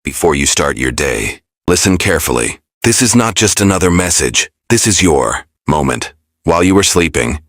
Before you start your day, listen carefully. This is not just another message. This is your moment. While you were sleeping,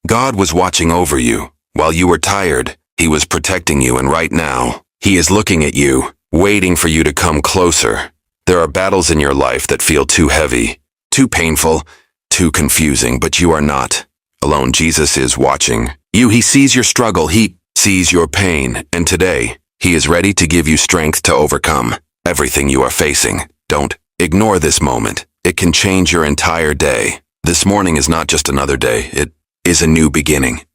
God was watching over you. While you were tired, He was protecting you, and right now, He is looking at you, waiting for you to come closer. There are battles in your life that feel too heavy, too painful, too confusing, but you are not alone. Jesus is watching you. He sees your struggle. He sees your pain, and today, He is ready to give you strength to overcome everything you are facing. Don't ignore this moment. It can change your entire day. This morning is not just another day. It is a new beginning,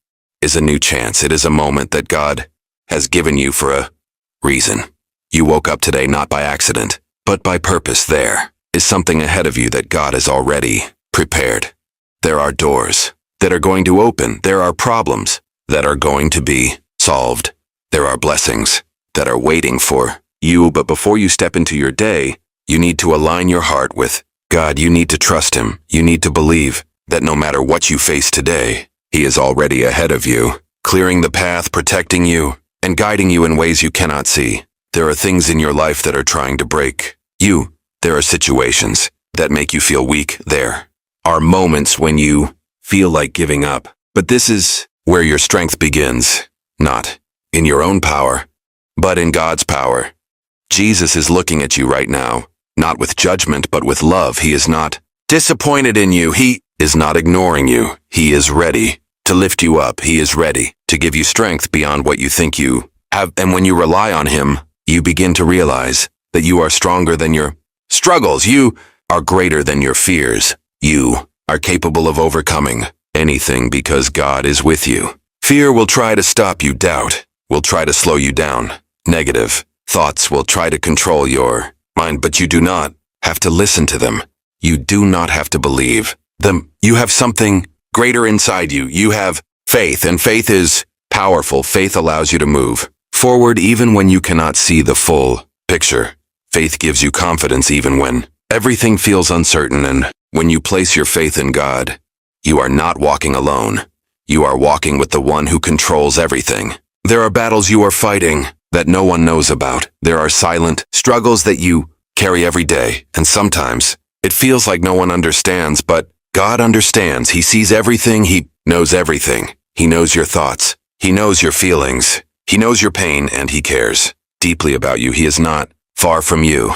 is a new chance. It is a moment that God has given you for a reason. You woke up today not by accident, but by purpose. There is something ahead of you that God has already prepared. There are doors that are going to open. There are problems that are going to be solved. There are blessings that are waiting for you. But before you step into your day, you need to align your heart with God. You need to trust Him. You need to believe that no matter what you face today, He is already ahead of you, clearing the path, protecting you, and guiding you in ways you cannot see. There are things in your life that are trying to break you. There are situations that make you feel weak. There are moments when you feel like giving up. But this is where your strength begins, not in your own power, but in God's power. Jesus is looking at you right now, not with judgment, but with love. He is not disappointed in you. He is not ignoring you. He is ready to lift you up. He is ready to give you strength beyond what you think you have. And when you rely on Him, you begin to realize that you are stronger than your struggles. You are greater than your fears. You are capable of overcoming anything because God is with you. Fear will try to stop you. Doubt will try to slow you down. Negative thoughts will try to control your mind, but you do not have to listen to them. You do not have to believe them. You have something greater inside you. You have faith, and faith is powerful. Faith allows you to move forward even when you cannot see the full picture. Faith gives you confidence even when everything feels uncertain, and when you place your faith in God, you are not walking alone. You are walking with the one who controls everything. There are battles you are fighting that no one knows about. There are silent struggles that you carry every day, and sometimes it feels like no one understands, but God understands. He sees everything. He knows everything. He knows your thoughts. He knows your feelings. He knows your pain, and He cares deeply about you. He is not far from you.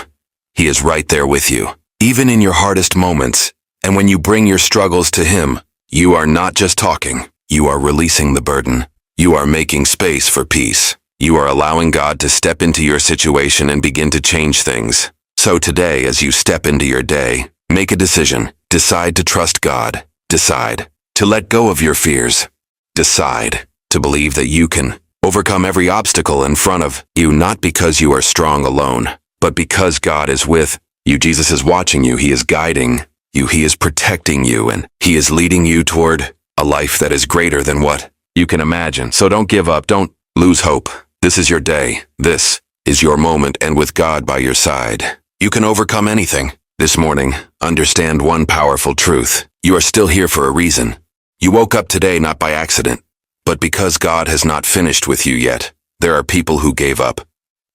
He is right there with you, even in your hardest moments. And when you bring your struggles to Him, you are not just talking. You are releasing the burden. You are making space for peace. You are allowing God to step into your situation and begin to change things. So today, as you step into your day, make a decision. Decide to trust God. Decide to let go of your fears. Decide to believe that you can overcome every obstacle in front of you, not because you are strong alone, but because God is with you. Jesus is watching you. He is guiding you. He is protecting you, and He is leading you toward a life that is greater than what you can imagine. So don't give up. Don't lose hope. This is your day. This is your moment, and with God by your side, you can overcome anything. This morning, understand one powerful truth. You are still here for a reason. You woke up today not by accident, but because God has not finished with you yet. There are people who gave up,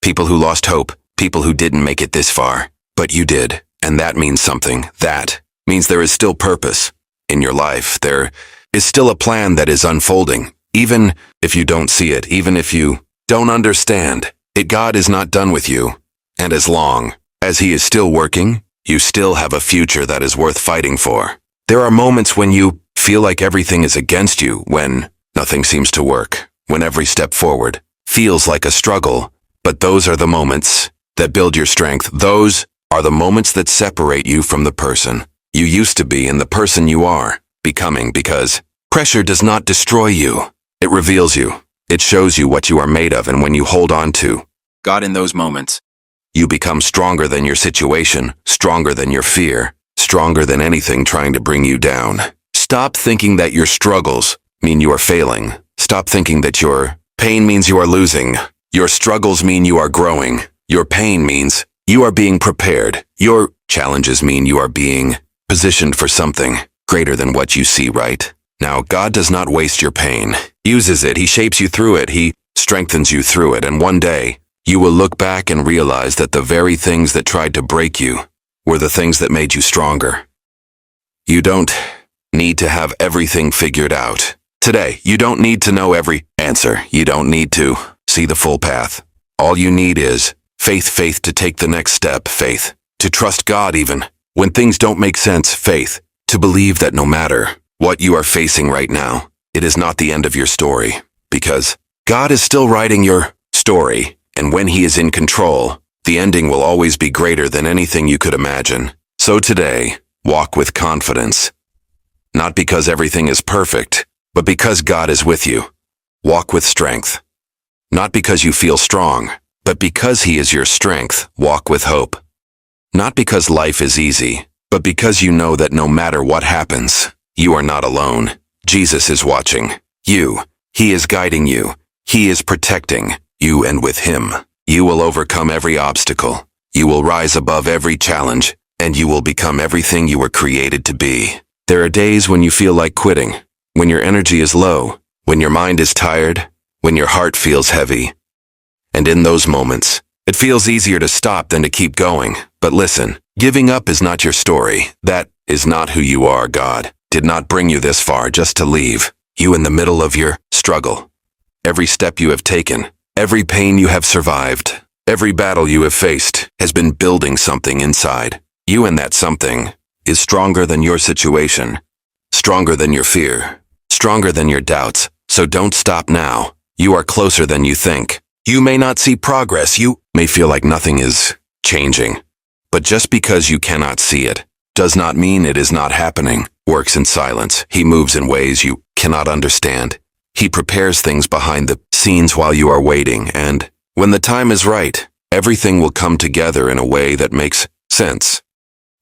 people who lost hope, people who didn't make it this far, but you did, and that means something. That means there is still purpose in your life. There is still a plan that is unfolding, even if you don't see it, even if you don't understand it. God is not done with you, and as long as He is still working, you still have a future that is worth fighting for. There are moments when you feel like everything is against you, when nothing seems to work, when every step forward feels like a struggle, but those are the moments that build your strength. Those are the moments that separate you from the person you used to be and the person you are becoming, because pressure does not destroy you. It reveals you. It shows you what you are made of, and when you hold on to God in those moments, you become stronger than your situation, stronger than your fear, stronger than anything trying to bring you down. Stop thinking that your struggles mean you are failing. Stop thinking that your pain means you are losing. Your struggles mean you are growing. Your pain means you are being prepared. Your challenges mean you are being positioned for something greater than what you see right now. God does not waste your pain. He uses it. He shapes you through it. He strengthens you through it. And one day, You will look back and realize that the very things that tried to break you were the things that made you stronger. You don't need to have everything figured out. Today, you don't need to know every answer. You don't need to see the full path. All you need is faith to take the next step, faith to trust God even when things don't make sense, faith to believe that no matter what you are facing right now, it is not the end of your story, because God is still writing your story, and when He is in control, the ending will always be greater than anything you could imagine. So today, walk with confidence. Not because everything is perfect, but because God is with you. Walk with strength. Not because you feel strong, but because He is your strength. Walk with hope. Not because life is easy, but because you know that no matter what happens, you are not alone. Jesus is watching you. He is guiding you. He is protecting you, and with Him, you will overcome every obstacle. You will rise above every challenge, and you will become everything you were created to be. There are days when you feel like quitting, when your energy is low, when your mind is tired, when your heart feels heavy. And in those moments, it feels easier to stop than to keep going. But listen, giving up is not your story. That is not who you are. God did not bring you this far just to leave you in the middle of your struggle. Every step you have taken, every pain you have survived, every battle you have faced has been building something inside you, and that something is stronger than your situation, stronger than your fear, stronger than your doubts. So don't stop now. You are closer than you think. You may not see progress. You may feel like nothing is changing. But just because you cannot see it does not mean it is not happening. Works in silence. He moves in ways you cannot understand. He prepares things behind the scenes while you are waiting, and when the time is right, everything will come together in a way that makes sense.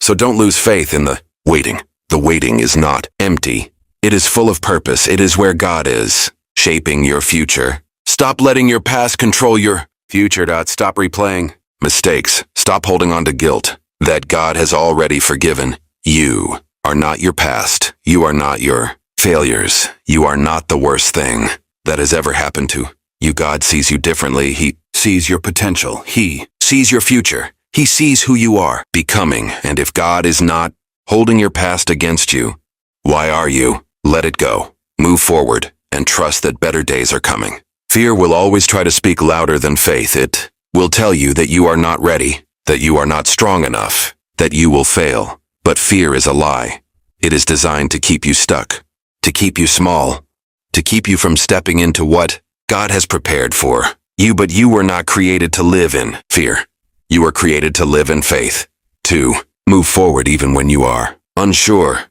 So don't lose faith in the waiting. The waiting is not empty. It is full of purpose. It is where God is shaping your future. Stop letting your past control your future. Stop replaying mistakes. Stop holding on to guilt that God has already forgiven. You are not your past. You are not your failures. You are not the worst thing that has ever happened to you. God sees you differently. He sees your potential. He sees your future. He sees who you are becoming. And if God is not holding your past against you, why are you? Let it go. Move forward and trust that better days are coming. Fear will always try to speak louder than faith. It will tell you that you are not ready, that you are not strong enough, that you will fail. But fear is a lie. It is designed to keep you stuck, to keep you small, to keep you from stepping into what God has prepared for you. But you were not created to live in fear. You were created to live in faith, to move forward even when you are unsure,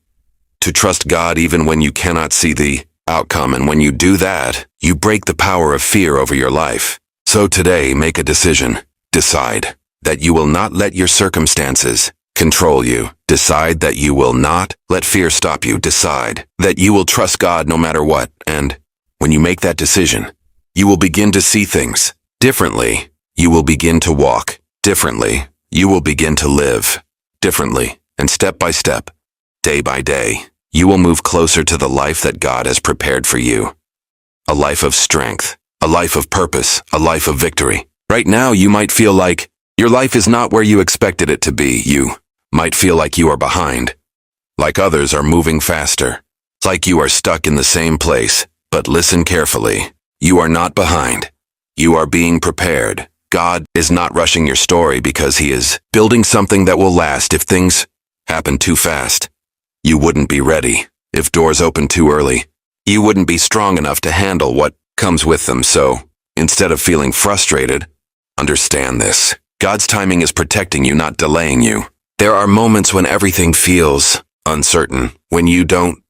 to trust God even when you cannot see the outcome. And when you do that, you break the power of fear over your life. So today, make a decision. Decide that you will not let your circumstances control you. Decide that you will not let fear stop you. Decide that you will trust God no matter what. And when you make that decision, you will begin to see things differently. You will begin to walk differently. You will begin to live differently. And step by step, day by day, you will move closer to the life that God has prepared for you. A life of strength, a life of purpose, a life of victory. Right now, you might feel like your life is not where you expected it to be. You might feel like you are behind, like others are moving faster, like you are stuck in the same place. But listen carefully. You are not behind. You are being prepared. God is not rushing your story because He is building something that will last. If things happen too fast, you wouldn't be ready. If doors open too early, you wouldn't be strong enough to handle what comes with them. So, instead of feeling frustrated, understand this. God's timing is protecting you, not delaying you. There are moments when everything feels uncertain, when you don't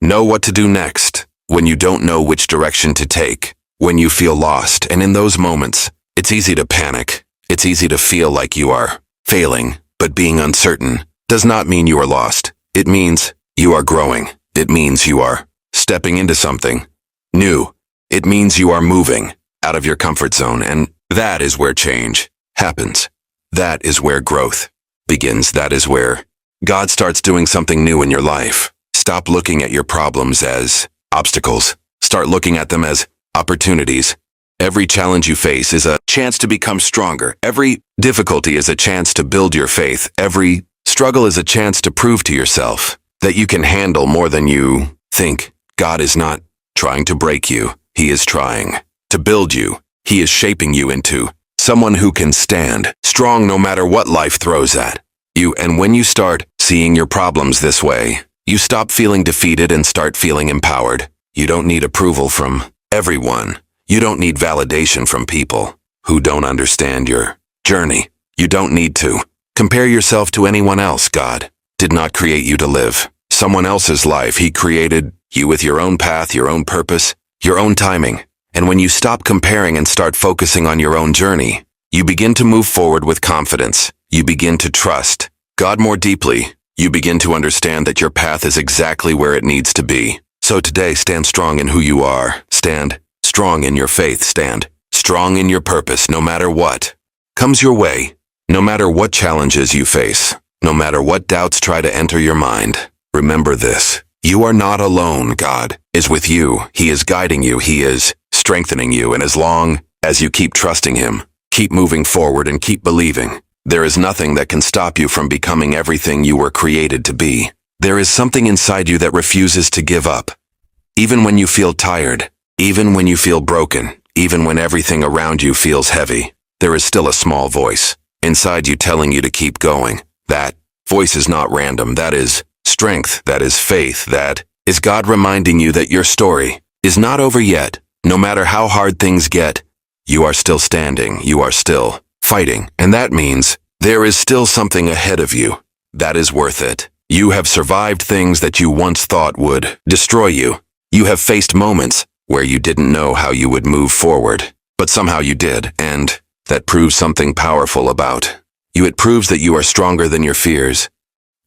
know what to do next, when you don't know which direction to take, when you feel lost. And in those moments, it's easy to panic. It's easy to feel like you are failing. But being uncertain does not mean you are lost. It means you are growing. It means you are stepping into something new. It means you are moving out of your comfort zone. And that is where change happens. That is where growth begins. That is where God starts doing something new in your life. Stop looking at your problems as obstacles. Start looking at them as opportunities. Every challenge you face is a chance to become stronger. Every difficulty is a chance to build your faith. Every struggle is a chance to prove to yourself that you can handle more than you think. God is not trying to break you. He is trying to build you. He is shaping you into someone who can stand strong no matter what life throws at you. And when you start seeing your problems this way, you stop feeling defeated and start feeling empowered. You don't need approval from everyone. You don't need validation from people who don't understand your journey. You don't need to compare yourself to anyone else. God did not create you to live someone else's life. He created you with your own path, your own purpose, your own timing. And when you stop comparing and start focusing on your own journey, you begin to move forward with confidence. You begin to trust God more deeply. You begin to understand that your path is exactly where it needs to be. So today, stand strong in who you are. Stand strong in your faith. Stand strong in your purpose, no matter what comes your way, no matter what challenges you face, no matter what doubts try to enter your mind. Remember this: you are not alone. God is with you. He is guiding you. He is strengthening you. And as long as you keep trusting Him, keep moving forward and keep believing, there is nothing that can stop you from becoming everything you were created to be. There is something inside you that refuses to give up. Even when you feel tired, even when you feel broken, even when everything around you feels heavy, there is still a small voice inside you telling you to keep going. That voice is not random. That is strength. That is faith. That is God reminding you that your story is not over yet. No matter how hard things get, you are still standing. You are still fighting. And that means there is still something ahead of you that is worth it. You have survived things that you once thought would destroy you. You have faced moments where you didn't know how you would move forward, but somehow you did, and that proves something powerful about you. It proves that you are stronger than your fears,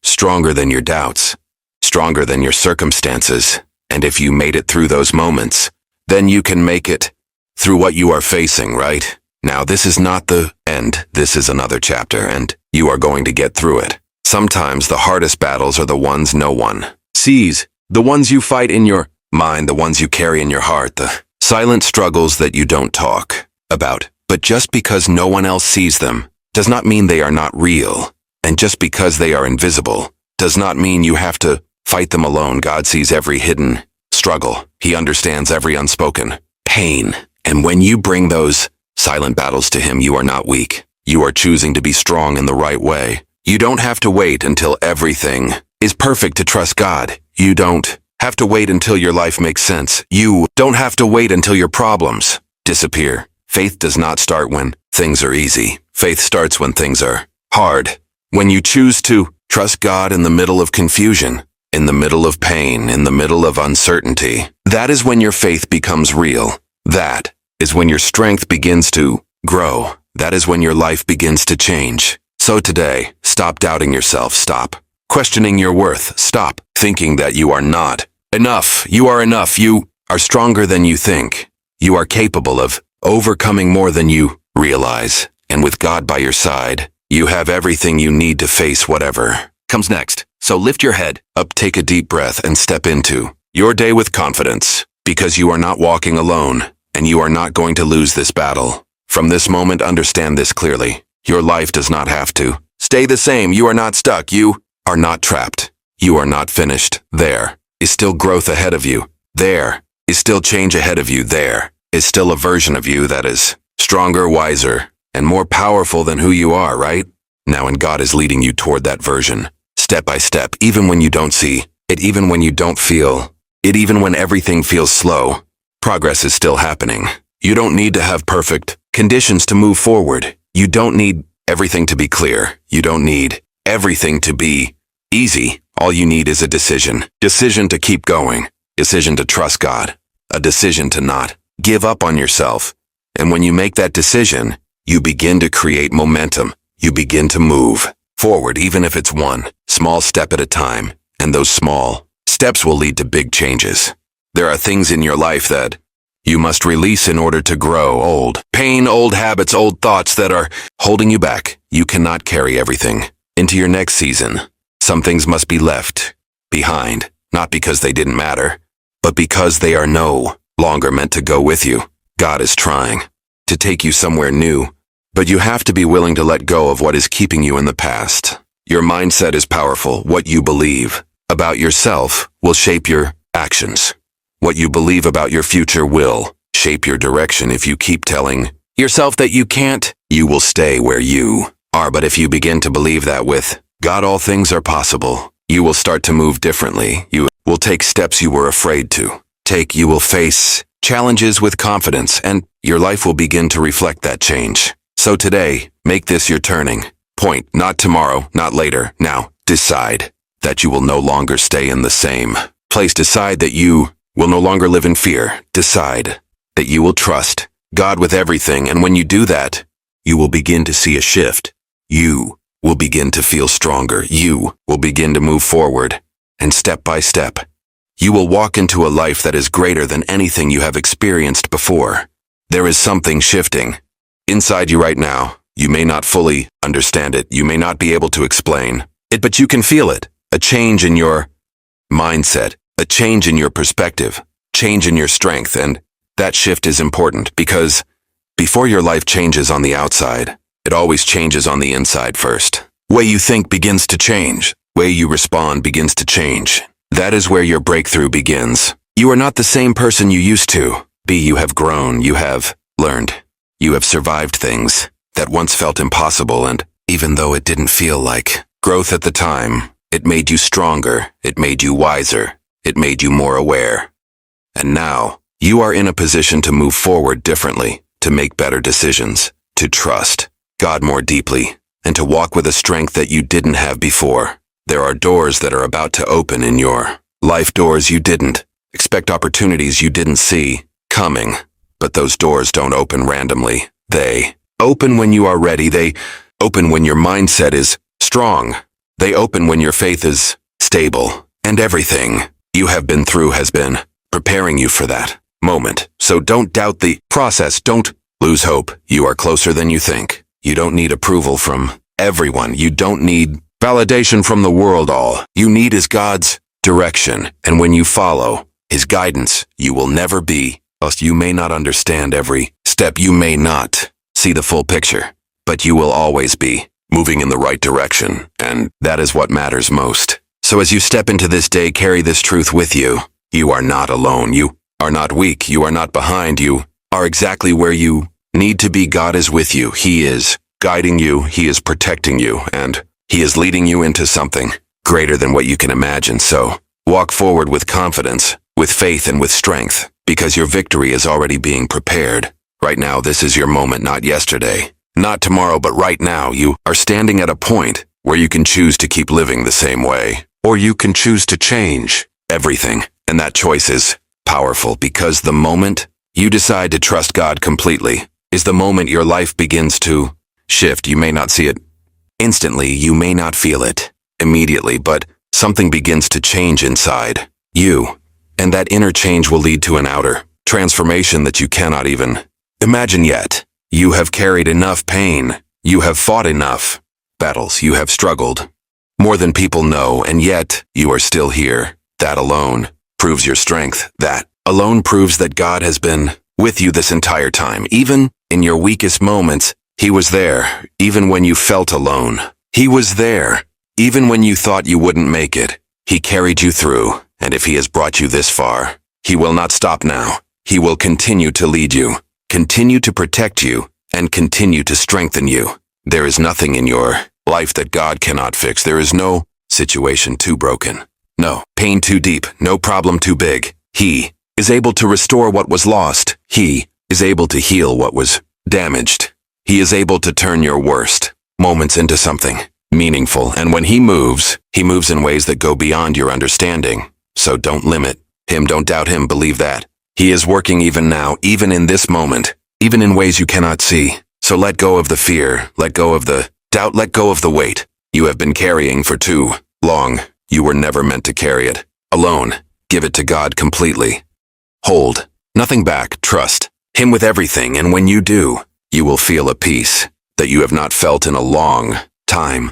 stronger than your doubts, stronger than your circumstances. And if you made it through those moments, then you can make it through what you are facing, right? Now, this is not the end. This is another chapter, and you are going to get through it. Sometimes the hardest battles are the ones no one sees, the ones you fight in your mind, the ones you carry in your heart, the silent struggles that you don't talk about. But just because no one else sees them does not mean they are not real. And just because they are invisible does not mean you have to fight them alone. God sees every hidden struggle. He understands every unspoken pain. And when you bring those silent battles to Him, you are not weak. You are choosing to be strong in the right way. You don't have to wait until everything is perfect to trust God. You don't have to wait until your life makes sense. You don't have to wait until your problems disappear. Faith does not start when things are easy. Faith starts when things are hard. When you choose to trust God in the middle of confusion, in the middle of pain, in the middle of uncertainty, that is when your faith becomes real. That is when your strength begins to grow. That is when your life begins to change. So today, stop doubting yourself. Stop questioning your worth. Stop thinking that you are not enough. You are enough. You are stronger than you think. You are capable of overcoming more than you realize. And with God by your side, you have everything you need to face whatever comes next. So lift your head up, take a deep breath, and step into your day with confidence, because you are not walking alone, and you are not going to lose this battle. From this moment, understand this clearly. Your life does not have to stay the same. You are not stuck. You are not trapped. You are not finished. There is still growth ahead of you. There is still change ahead of you. There is still a version of you that is stronger, wiser, and more powerful than who you are, right? Now, and God is leading you toward that version, step by step, even when you don't see it, even when you don't feel it, even when everything feels slow. Progress is still happening. You don't need to have perfect conditions to move forward. You don't need everything to be clear. You don't need everything to be easy. All you need is a decision. Decision to keep going. Decision to trust God. A decision to not give up on yourself. And when you make that decision, you begin to create momentum. You begin to move forward, even if it's one small step at a time. And those small steps will lead to big changes. There are things in your life that you must release in order to grow. Old pain, old habits, old thoughts that are holding you back. You cannot carry everything into your next season. Some things must be left behind, not because they didn't matter, but because they are no longer meant to go with you. God is trying to take you somewhere new, but you have to be willing to let go of what is keeping you in the past. Your mindset is powerful. What you believe about yourself will shape your actions. What you believe about your future will shape your direction. If you keep telling yourself that you can't, you will stay where you are. But if you begin to believe that with God all things are possible, you will start to move differently. You will take steps you were afraid to take. You will face challenges with confidence, and your life will begin to reflect that change. So today, make this your turning point. Not tomorrow, not later. Now, decide that you will no longer stay in the same place. Decide that you will no longer live in fear. Decide that you will trust God with everything, and when you do that, you will begin to see a shift. You will begin to feel stronger. You will begin to move forward, and step by step, you will walk into a life that is greater than anything you have experienced before. There is something shifting inside you right now. You may not fully understand it. You may not be able to explain it, but you can feel it. A change in your mindset, a change in your perspective, change in your strength, and that shift is important because before your life changes on the outside, it always changes on the inside first. Way you think begins to change. Way you respond begins to change. That is where your breakthrough begins. You are not the same person you used to be. You have grown. You have learned. You have survived things that once felt impossible, and even though it didn't feel like growth at the time, it made you stronger. It made you wiser. It made you more aware. And now, you are in a position to move forward differently, to make better decisions, to trust God more deeply, and to walk with a strength that you didn't have before. There are doors that are about to open in your life, doors you didn't expect, opportunities you didn't see coming. But those doors don't open randomly. They open when you are ready. They open when your mindset is strong. They open when your faith is stable. And everything you have been through has been preparing you for that moment. So don't doubt the process. Don't lose hope. You are closer than you think. You don't need approval from everyone. You don't need validation from the world. All you need is God's direction. And when you follow His guidance, you will never be lost. You may not understand every step. You may not see the full picture, but you will always be moving in the right direction. And that is what matters most. So as you step into this day, carry this truth with you. You are not alone. You are not weak. You are not behind. You are exactly where you need to be. God is with you. He is guiding you. He is protecting you. And He is leading you into something greater than what you can imagine. So walk forward with confidence, with faith, and with strength, because your victory is already being prepared. Right now, this is your moment, not yesterday, not tomorrow, but right now. You are standing at a point where you can choose to keep living the same way, or you can choose to change everything. And that choice is powerful, because the moment you decide to trust God completely is the moment your life begins to shift. You may not see it instantly, you may not feel it immediately, but something begins to change inside you. And that inner change will lead to an outer transformation that you cannot even imagine yet. You have carried enough pain. You have fought enough battles. You have struggled more than people know, and yet you are still here. That alone proves your strength. That alone proves that God has been with you this entire time. Even in your weakest moments, He was there. Even when you felt alone, He was there. Even when you thought you wouldn't make it, He carried you through. And if He has brought you this far, He will not stop now. He will continue to lead you, continue to protect you, and continue to strengthen you. There is nothing in your life that God cannot fix. There is no situation too broken, no pain too deep, no problem too big. He is able to restore what was lost. He is able to heal what was damaged. He is able to turn your worst moments into something meaningful. And when He moves in ways that go beyond your understanding. So don't limit Him, don't doubt Him, believe that He is working even now, even in this moment, even in ways you cannot see. So let go of the fear, let go of the doubt, let go of the weight you have been carrying for too long. You were never meant to carry it alone. Give it to God completely. Hold nothing back. Trust Him with everything, and when you do, you will feel a peace that you have not felt in a long time.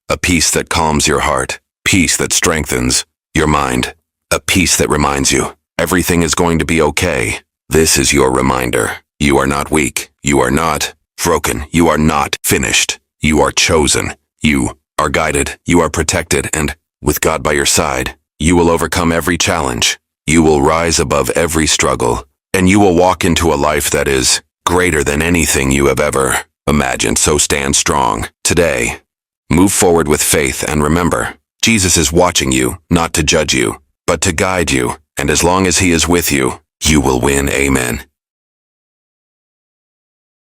A peace that calms your heart, peace that strengthens your mind, a peace that reminds you everything is going to be okay. This is your reminder You are not weak. You are not broken. You are not finished. You are chosen. You are guided. You are protected. And with God by your side, you will overcome every challenge. You will rise above every struggle. And you will walk into a life that is greater than anything you have ever imagined. So stand strong today. Move forward with faith and remember, Jesus is watching you, not to judge you, but to guide you. And as long as He is with you, you will win. Amen.